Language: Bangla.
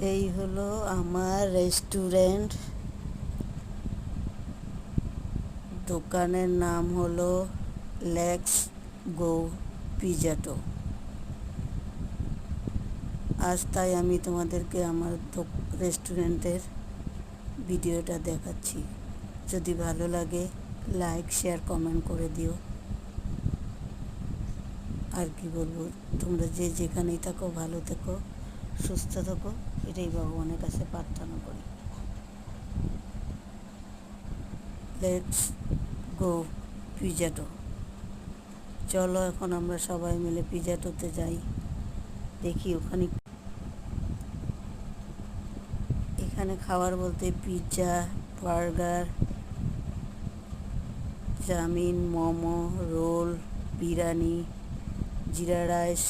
এই হলো আমার রেস্টুরেন্ট। দোকানের নাম হলো লেটস গো পিজাটো। আজ তাই আমি তোমাদেরকে আমার রেস্টুরেন্টের ভিডিওটা দেখাচ্ছি। যদি ভালো লাগে লাইক শেয়ার কমেন্ট করে দিও। আর কি বলবো, তোমরা যে যেখানেই থাকো ভালো থেকো, সুস্থ থাকো, এটাই ভগবানের কাছে প্রার্থনা করি। লেটস গো পিজাটো। চলো এখন আমরা সবাই মিলে পিজাটোতে যাই, দেখি ওখানে। এখানে খাবার বলতে pizza, burger, chowmein, momo, roll, biryani, jeera rice,